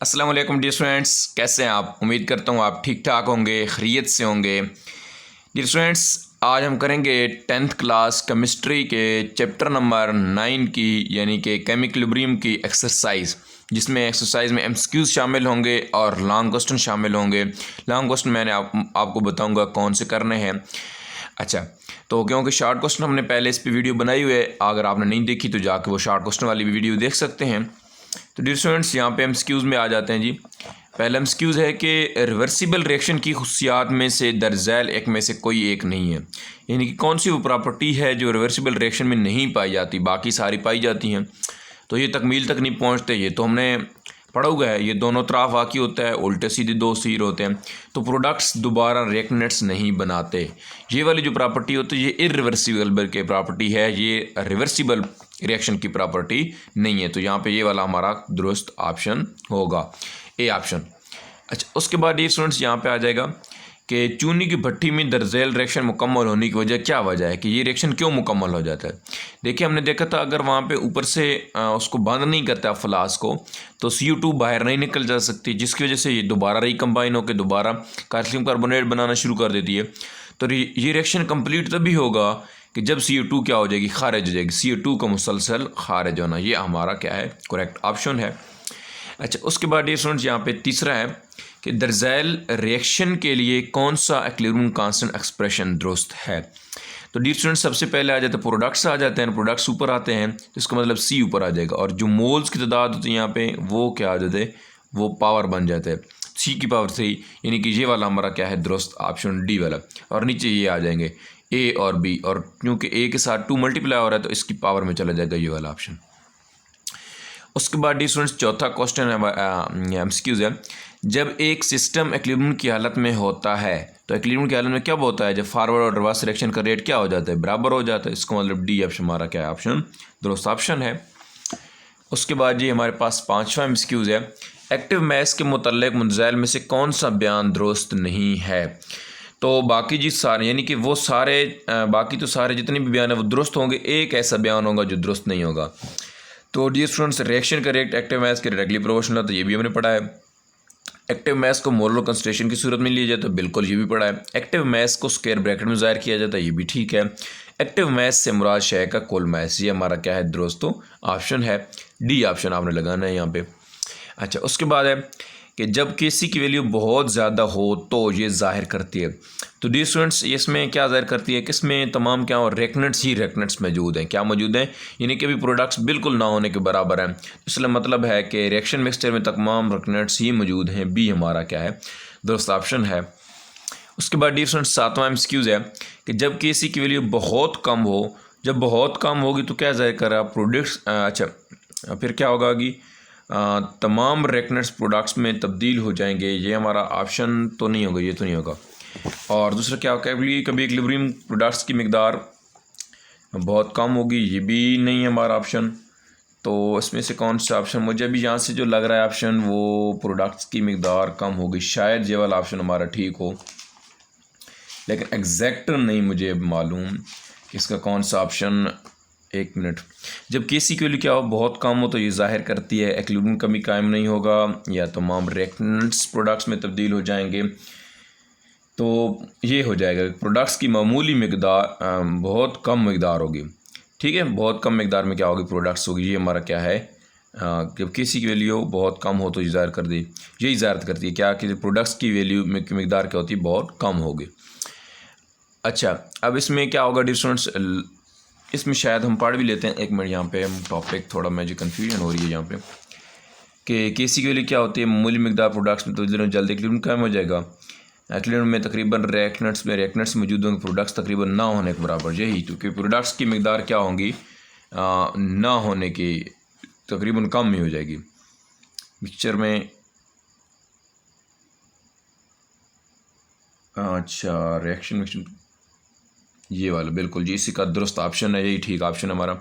अस्सलाम वालेकुम dear students, कैसे हैं आप। उम्मीद करता हूँ आप ठीक ठाक होंगे, खैरियत से होंगे। डियर स्टूडेंट्स, आज हम करेंगे 10th क्लास केमिस्ट्री के चैप्टर नंबर 9 की यानी कि केमिक्विलिब्रियम की एक्सरसाइज, जिसमें एक्सरसाइज में एमसीक्यूज शामिल होंगे और लॉन्ग क्वेश्चन शामिल होंगे। लॉन्ग क्वेश्चन मैंने आपको बताऊंगा कौन से करने हैं। अच्छा, तो क्योंकि शॉर्ट क्वेश्चन हमने पहले इस पर वीडियो बनाई हुई है, अगर आपने नहीं देखी तो जाके वो शॉर्ट क्वेश्चन वाली भी वीडियो देख सकते हैं। तो डियर स्टूडेंट्स, यहाँ पे एमसीक्यूज़ में आ जाते हैं जी। पहला एमसीक्यूज़ है कि रिवर्सिबल रिएक्शन की खुसियात में से दरअसल एक में से कोई एक नहीं है, यानी कि कौन सी वो प्रॉपर्टी है जो रिवर्सिबल रिएक्शन में नहीं पाई जाती, बाकी सारी पाई जाती हैं। तो ये तकमील तक नहीं पहुँचते, ये तो हमने पढ़ा हुआ है। ये दोनों तरफ वाक़ई होता है, उल्टे सीधे दो सिर होते हैं, तो प्रोडक्ट्स दोबारा रिएक्टेंट्स नहीं बनाते। ये वाली जो प्रॉपर्टी होती है ये इरिवर्सिबल की प्रॉपर्टी है, ये रिवर्सिबल रिएक्शन की प्रॉपर्टी नहीं है। तो यहाँ पे ये वाला हमारा दुरुस्त ऑप्शन होगा, ए ऑप्शन। अच्छा, उसके बाद ये स्टूडेंट्स यहाँ पे आ जाएगा कि चूनी की भट्टी में दरअसल रिएक्शन मुकम्मल होने की वजह क्या वजह है, कि ये रिएक्शन क्यों मुकम्मल हो जाता है। देखिए, हमने देखा था अगर वहाँ पे ऊपर से उसको बंद नहीं करता फ्लास्क को, तो CO2 बाहर नहीं निकल जा सकती, जिसकी वजह से ये दोबारा रिकम्बाइन होकर दोबारा कैल्शियम कार्बोनेट बनाना शुरू कर देती है। तो ये रिएक्शन कंप्लीट तभी होगा कि जब CO2 क्या हो जाएगी, खारिज हो जाएगी। CO2 का मुसलसल खारिज होना, ये हमारा क्या है, करेक्ट ऑप्शन है। अच्छा, उसके बाद ये स्टूडेंट्स यहाँ पे तीसरा है कि दरअसल रिएक्शन के लिए कौन सा इक्विलिब्रियम कांस्टेंट एक्सप्रेशन दुरुस्त है। तो डियर स्टूडेंट्स, सबसे पहले आ जाते हैं प्रोडक्ट्स, आ जाते हैं प्रोडक्ट्स ऊपर आते हैं, तो इसका मतलब C ऊपर आ जाएगा, और जो मोल्स की तादाद होती है यहाँ पे वो क्या आ जाते हैं, वो पावर बन जाते हैं C की पावर 3, यानी कि ये वाला हमारा क्या है, दुरुस्त ऑप्शन डी वाला। और नीचे ये आ जाएंगे A और B, और क्योंकि A के साथ 2 मल्टीप्लाई हो रहा है तो इसकी पावर में चला जाएगा ये वाला ऑप्शन। उसके बाद डी स्टूडेंट्स, चौथा क्वेश्चन है, एमसीक्यूज़ है। जब एक सिस्टम इक्विलिब्रियम की हालत में होता है, तो इक्विलिब्रियम की हालत में क्या होता है, जब फॉरवर्ड और रिवर्स रिएक्शन का रेट क्या हो जाता है, बराबर हो जाता है। इसका मतलब डी ऑप्शन हमारा क्या है, ऑप्शन दुरुस्त ऑप्शन है। उसके बाद ये हमारे पास पाँचवा एमसीक्यूज़ है। एक्टिव मैस के मुतल्लिक मुंतज़िल में से कौन सा बयान दुरुस्त नहीं है। तो बाकी जी सारे, यानी कि वो सारे बाकी तो सारे जितने भी बयान है वो दुरुस्त होंगे, एक ऐसा बयान होगा जो दुरुस्त नहीं होगा। तो डियर स्टूडेंट्स, रिएक्शन का रेट एक्टिव मैस के डायरेक्टली प्रोपोर्शनल है, तो ये भी हमने पढ़ा है। एक्टिव मैस को मोलर कंसंट्रेशन की सूरत में लिया जाए तो बिल्कुल ये भी पढ़ा है। एक्टिव मैस को स्क्वायर ब्रैकेट में ज़ाहिर किया जाता है, ये भी ठीक है। एक्टिव मैस से मुराद शय का कुल मैस, ये हमारा क्या है, दोस्तों ऑप्शन है डी ऑप्शन आपने लगाना है यहाँ पे। अच्छा, उसके बाद है कि जब Kc की वैल्यू बहुत ज़्यादा हो तो ये जाहिर करती है। तो डियर स्टूडेंट्स, इसमें क्या जाहिर करती है कि इसमें तमाम क्या और रिएक्टेंट्स ही रिएक्टेंट्स मौजूद हैं, क्या मौजूद हैं, यानी कि अभी प्रोडक्ट्स बिल्कुल ना होने के बराबर हैं। इसलिए मतलब है कि रिएक्शन मिक्सचर में तमाम रिएक्टेंट्स ही मौजूद हैं, बी हमारा क्या है, दुरुस्त ऑप्शन है। उसके बाद डियर स्टूडेंट्स, सातवां एमसीक्यूज़ है कि जब Kc की वैल्यू बहुत कम हो, जब बहुत कम होगी तो क्या जाहिर कर रहा है, प्रोडक्ट्स, अच्छा फिर क्या होगा कि तमाम रिएक्टेंट्स प्रोडक्ट्स में तब्दील हो जाएंगे, ये हमारा ऑप्शन तो नहीं होगा, ये तो नहीं होगा। और दूसरा क्या होगा, कभी इक्विलिब्रियम प्रोडक्ट्स की मिकदार बहुत कम होगी, ये भी नहीं है हमारा ऑप्शन। तो इसमें से कौन सा ऑप्शन, मुझे भी यहाँ से जो लग रहा है ऑप्शन, वो प्रोडक्ट्स की मिकदार कम होगी, शायद ये वाला ऑप्शन हमारा ठीक हो, लेकिन एग्जैक्ट नहीं मुझे मालूम कि इसका कौन सा ऑप्शन। एक मिनट, जब Kc की वैल्यू क्या हो, बहुत कम हो, तो ये जाहिर करती है इक्विलिब्रियम कमी कायम नहीं होगा या तमाम रिएक्टेंट्स प्रोडक्ट्स में तब्दील हो जाएंगे। तो ये हो जाएगा प्रोडक्ट्स की मामूली मिकदार बहुत कम मिकदार होगी, ठीक है, बहुत कम मिकदार में क्या होगी, प्रोडक्ट्स होगी। ये हमारा क्या है, जब Kc की वैल्यू बहुत कम हो तो ये ज़ाहिर कर दी, यही ज़ाहिर करती है क्या कि प्रोडक्ट्स की वैल्यू की मिकदार क्या होती है, बहुत कम होगी। अच्छा, अब इसमें क्या होगा डियर स्टूडेंट्स, इसमें शायद हम पढ़ भी लेते हैं, एक मिनट, यहाँ पे हम टॉपिक थोड़ा मुझे कन्फ्यूजन हो रही है यहाँ पे कि Kc की वैल्यू क्या होती है, मामूली मिकदार प्रोडक्ट्स में तो जल्दी इक्विलिब्रियम कम हो जाएगा। इक्विलिब्रियम में तकरीबन रिएक्टेंट्स मौजूद होंगे, प्रोडक्ट्स तकरीबन ना होने के बराबर, यही क्योंकि प्रोडक्ट्स की मिकदार क्या होंगी, ना होने की तकरीबन कम ही हो जाएगी मिक्सचर में। अच्छा, रिएक्शन मिक्सचर, ये वाला बिल्कुल जी इसी का दुरुस्त ऑप्शन है, यही ठीक ऑप्शन है हमारा।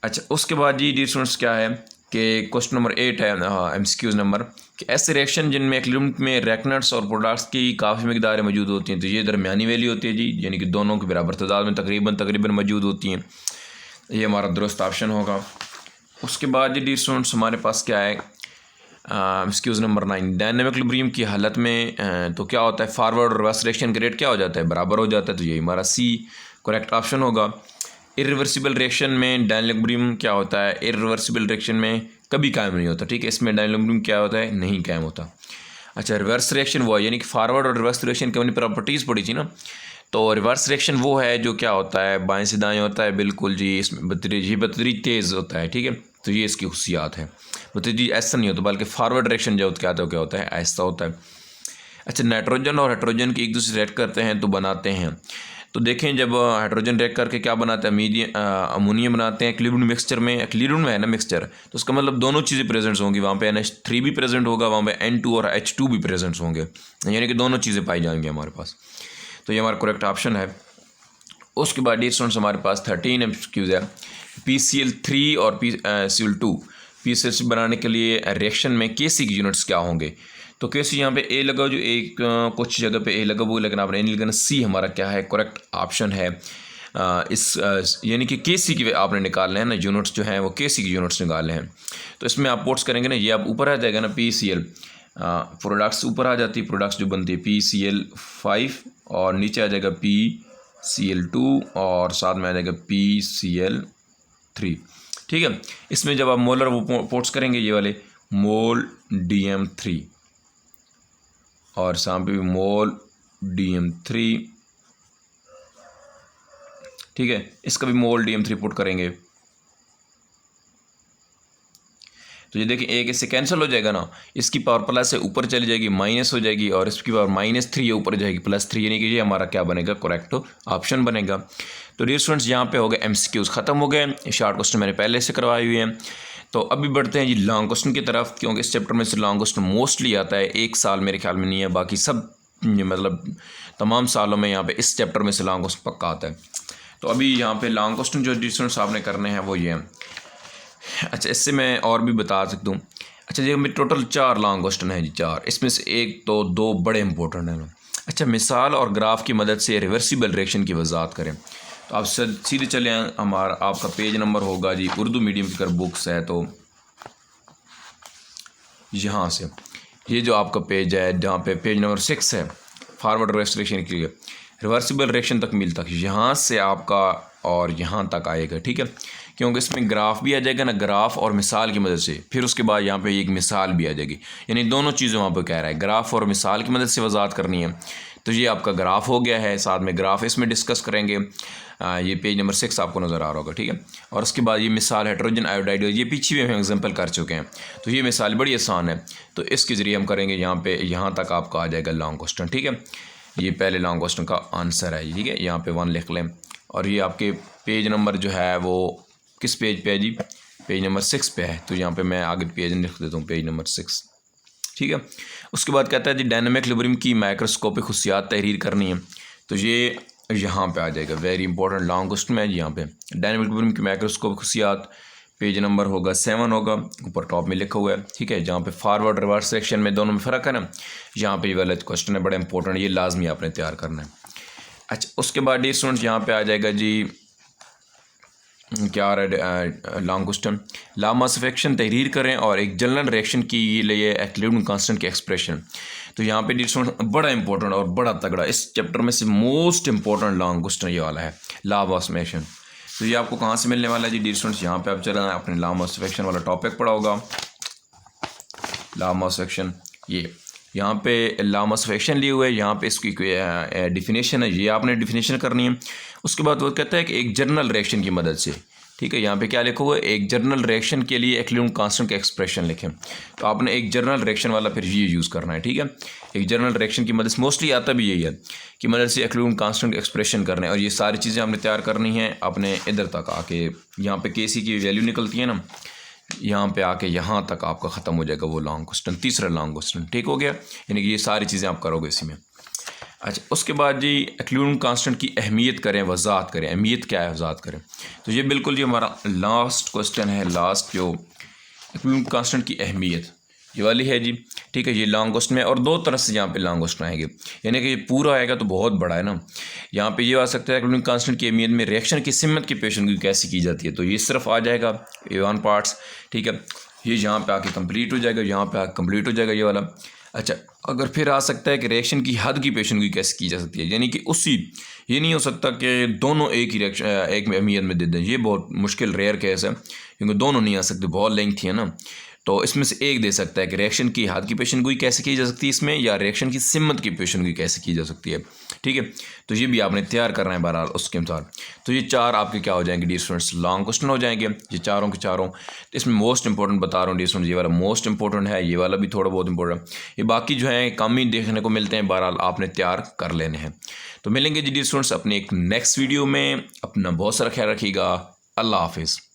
अच्छा, उसके बाद जी डियर स्टूडेंट्स क्या है कि क्वेश्चन नंबर 8 है, एमसीक्यूज नंबर, कि ऐसे रिएक्शन जिनमें इक्विलिब्रियम में रिएक्टेंट्स और प्रोडक्ट्स की काफ़ी मिकदारें मौजूद होती हैं, तो ये दरमियानी वैल्यू होती है जी, यानी कि दोनों के बराबर तादाद में तकरीबन मौजूद होती हैं, ये हमारा दुरुस्त ऑप्शन होगा। उसके बाद जी डियर स्टूडेंट्स, हमारे पास क्या है, एक्सक्यूज़ नंबर 9, डायनेमिक इक्विलिब्रियम की हालत में तो क्या होता है, फॉरवर्ड और रिवर्स रिएक्शन का रेट क्या हो जाता है, बराबर हो जाता है। तो यही हमारा सी करेक्ट ऑप्शन होगा। इरिवर्सिबल रिएक्शन में डायनेमिक इक्विलिब्रियम क्या होता है, इरिवर्सिबल रिएक्शन में कभी कायम नहीं होता, ठीक है। इसमें डायनेमिक इक्विलिब्रियम क्या होता है, नहीं कायम होता। अच्छा, रिवर्स रिएक्शन वो है, यानी कि फॉरवर्ड और रिवर्स रिएक्शन की अपनी प्रॉपर्टीज़ पड़ी थी ना। तो रिवर्स रिएक्शन वो है जो क्या होता है, बाएं से दाएं होता है, बिल्कुल जी। इसमें बतदरीज तेज़ होता है, ठीक है। तो ये इसकी खुशियात है। बतदरीज ऐसा नहीं होता, बल्कि फॉरवर्ड रिएक्शन जो क्या होता है, ऐसा होता है। अच्छा, नाइट्रोजन और हाइड्रोजन की एक दूसरे से रिएक्ट करते हैं तो बनाते हैं। तो देखें, जब हाइड्रोजन रिएक्ट करके क्या बनाते हैं, अमोनियम बनाते हैं इक्विलिब्रियम मिक्सचर में। इक्विलिब्रियम में है ना मिक्सचर, तो उसका मतलब दोनों चीज़ें प्रेजेंट होंगी। वहाँ पे NH3 भी प्रेजेंट होगा, वहाँ पे N2 और H2 भी प्रेजेंट होंगे, यानी कि दोनों चीज़ें पाई जाएंगी हमारे पास। तो ये हमारा करेक्ट ऑप्शन है। उसके बाद डियर स्टूडेंट्स हमारे पास 13 एमसीक्यूज है। PCl3 और PCl2 PCl बनाने के लिए रिएक्शन में Kc की यूनिट्स क्या होंगे। तो Kc यहाँ पे ए लगाओ, जो एक कुछ जगह पे ए लगा वो, लेकिन आपने नहीं लगाना। सी हमारा क्या है, करेक्ट ऑप्शन है। यानी कि Kc की आपने निकालने हैं ना यूनिट्स, जो हैं वो Kc की यूनिट्स निकालने हैं। तो इसमें आप पोट्स करेंगे ना, ये आप ऊपर आ जाएगा ना PCl, प्रोडक्ट्स ऊपर आ जाती है, प्रोडक्ट्स जो बनती है PCl5, और नीचे आ जाएगा PCl2, और साथ में आ जाएगा PCl3, ठीक है। इसमें जब आप मोलर वो पोर्ट्स करेंगे, ये वाले मोल DM3 और साथ भी मोल DM3, ठीक है। इसका भी मोल DM3 पुट करेंगे तो ये देखिए, एक इससे कैंसिल हो जाएगा ना, इसकी पावर प्लस से ऊपर चली जाएगी, माइनस हो जाएगी, और इसकी पावर -3 ऊपर जाएगी +3, यानी कि ये हमारा क्या बनेगा, करेक्ट ऑप्शन बनेगा। तो डियर स्टूडेंट्स, यहाँ पे हो गए MCQs ख़त्म हो गए। शॉर्ट क्वेश्चन मैंने पहले से करवाए हुए हैं। तो अभी बढ़ते हैं जी लॉन्ग क्वेश्चन की तरफ, क्योंकि इस चैप्टर में से लॉन्ग क्वेश्चन मोस्टली आता है, एक साल मेरे ख्याल में नहीं है, बाकी सब मतलब तमाम सालों में यहाँ पे इस चैप्टर में से लॉन्ग क्वेश्चन पक्का आता है। तो अभी यहाँ पे लॉन्ग क्वेश्चन जो स्टूडेंट्स आपने करने हैं वो ये हैं। अच्छा, इससे मैं और भी बता सकता हूँ। अच्छा जी, मेरे टोटल 4 लॉन्ग क्वेश्चन हैं जी, 4, इसमें से एक तो 2 बड़े इंपॉर्टेंट हैं ना। अच्छा, मिसाल और ग्राफ की मदद से रिवर्सिबल रिएक्शन की वजाहत करें। तो आप सीधे चले आए, हमारा आपका पेज नंबर होगा जी, उर्दू मीडियम की अगर बुक्स है तो यहाँ से, ये जो आपका पेज है जहाँ पे पेज नंबर 6 है, फॉरवर्ड रिवर्स रिएक्शन के लिए रिवर्सिबल रिएक्शन तकमील तक, यहाँ से आपका और यहाँ तक आएगा, ठीक है। क्योंकि इसमें ग्राफ भी आ जाएगा ना, ग्राफ और मिसाल की मदद से, फिर उसके बाद यहाँ पे एक मिसाल भी आ जाएगी, यानी दोनों चीज़ें वहाँ पे कह रहा है, ग्राफ और मिसाल की मदद से वजाहत करनी है। तो ये आपका ग्राफ हो गया है, साथ में ग्राफ इसमें डिस्कस करेंगे। ये पेज नंबर 6 आपको नज़र आ रहा होगा, ठीक है। और उसके बाद ये मिसाल हाइड्रोजन आयोडाइड, ये पीछे भी हम एग्जाम्पल कर चुके हैं। तो ये मिसाल बड़ी आसान है, तो इसके ज़रिए हम करेंगे। यहाँ पे यहाँ तक आपका आ जाएगा लॉन्ग क्वेश्चन, ठीक है। ये पहले लॉन्ग क्वेश्चन का आंसर है, ठीक है। यहाँ पे 1 लिख लें, और ये आपके पेज नंबर जो है वो किस पेज पे है जी, पेज नंबर 6 पे है। तो यहाँ पे मैं आगे पेज लिख देता हूँ, पेज नंबर 6, ठीक है। उसके बाद कहता है जी डायनामिक इक्विलिब्रियम की माइक्रोस्कोपिक खुसियात तहरीर करनी है। तो ये यहाँ पे आ जाएगा, वेरी इंपॉर्टेंट लॉन्ग क्वेश्चन में यहाँ पे डायनामिक इक्विलिब्रियम की माइक्रोस्कोपिक खुसियात, पेज नंबर होगा 7 होगा, ऊपर टॉप में लिखा हुआ है, ठीक है। जहाँ पे फॉरवर्ड रिवर्स सेक्शन में दोनों में फ़र्क है ना, यहाँ पे ये वाला क्वेश्चन है बड़ा इंपॉर्टेंट, ये लाजमी आपने तैयार करना है। अच्छा, उसके बाद डी स्टूडेंट्स यहाँ पे आ जाएगा जी क्या long question, law mass of action तहरीर करें और एक जनरल रिएक्शन के लिए इक्विलिब्रियम कांस्टेंट की एक्सप्रेशन। तो यहाँ पे डी स्टूडेंट बड़ा इंपॉर्टेंट और बड़ा तगड़ा, इस चैप्टर में से मोस्ट इंपॉर्टेंट लॉन्ग क्वेश्चन ये वाला है, लॉ मास ऑफ एक्शन। तो ये आपको कहाँ से मिलने वाला है जी डी स्टूडेंट्स, यहाँ पे आप चला अपने लॉ मास ऑफ एक्शन वाला टॉपिक पढ़ा होगा, लॉ मास ऑफ एक्शन। ये यहाँ पे लॉ मास ऑफ एक्शन लिए हुए, यहाँ पे इसकी डिफिनेशन है, ये आपने डिफिनेशन करनी है। उसके बाद वो कहता है कि एक जनरल रिएक्शन की मदद से, ठीक है। यहाँ पे क्या लिखा हुआ है, एक जनरल रिएक्शन के लिए इक्विलिब्रियम कांस्टेंट का एक्सप्रेशन लिखें। तो आपने एक जनरल रिएक्शन वाला फिर ये यूज़ करना है, ठीक है। एक जनरल रिएक्शन की मदद से, मोस्टली आता भी यही है कि मदद से इक्विलिब्रियम कांस्टेंट का एक्सप्रेशन करना है, और ये सारी चीज़ें आपने तैयार करनी है। अपने इधर तक आके यहाँ पे Kc की वैल्यू निकलती है ना, यहाँ पे आके यहाँ तक आपका ख़त्म हो जाएगा वो लॉन्ग क्वेश्चन, तीसरा लॉन्ग क्वेश्चन, ठीक हो गया। यानी कि ये सारी चीज़ें आप करोगे इसी में। अच्छा, उसके बाद जी इक्विलिब्रियम कांस्टेंट की अहमियत करें, वजाहत करें, अहमियत क्या है, वजाहत करें। तो ये बिल्कुल जी हमारा लास्ट क्वेश्चन है, लास्ट जो इक्विलिब्रियम कांस्टेंट की अहमियत ये वाली है जी, ठीक है। ये लॉन्ग क्वेश्चन है, और 2 तरह से यहाँ पे लॉन्ग क्वेश्चन आएंगे, यानी कि ये पूरा आएगा तो बहुत बड़ा है ना। यहाँ पे ये आ सकता है इक्विलिब्रियम कांस्टेंट की अहमियत में रिएक्शन की सिमत की पेशेंटगोई कैसे की जाती है, तो ये सिर्फ आ जाएगा A1 पार्ट्स, ठीक है। ये यहाँ पे आके कंप्लीट हो जाएगा, यहाँ पे आके कंप्लीट हो जाएगा ये वाला। अच्छा, अगर फिर आ सकता है कि रिएक्शन की हद की पेशन गोई कैसे की जा सकती है, यानी कि उसी, ये नहीं हो सकता कि दोनों एक ही रिएक्शन एक अहमियत में दे दें, ये बहुत मुश्किल रेयर केस है क्योंकि दोनों नहीं आ सकते, बहुत लेंथी है ना। तो इसमें से एक दे सकता है कि रिएक्शन की हद की पेशन गोई कैसे की जा सकती है इसमें, या रिएक्शन की सिमत की पेशन गोई कैसे की जा सकती है। ठीक है, तो ये भी आपने तैयार करना है बहरहाल उसके अनुसार। तो ये चार आपके क्या हो जाएंगे डियर स्टूडेंट्स, लॉन्ग क्वेश्चन हो जाएंगे ये चारों के चारों। तो इसमें मोस्ट इंपॉर्टेंट बता रहा हूँ डियर स्टूडेंट्स, ये वाला मोस्ट इंपॉर्टेंट है, ये वाला भी थोड़ा बहुत इंपॉर्टेंट है, ये बाकी जो है कम ही देखने को मिलते हैं, बहरहाल आपने तैयार कर लेने हैं। तो मिलेंगे जी डियर स्टूडेंट्स अपने एक नेक्स्ट वीडियो में, अपना बहुत सारा ख्याल रखिएगा। अल्लाह हाफिज़।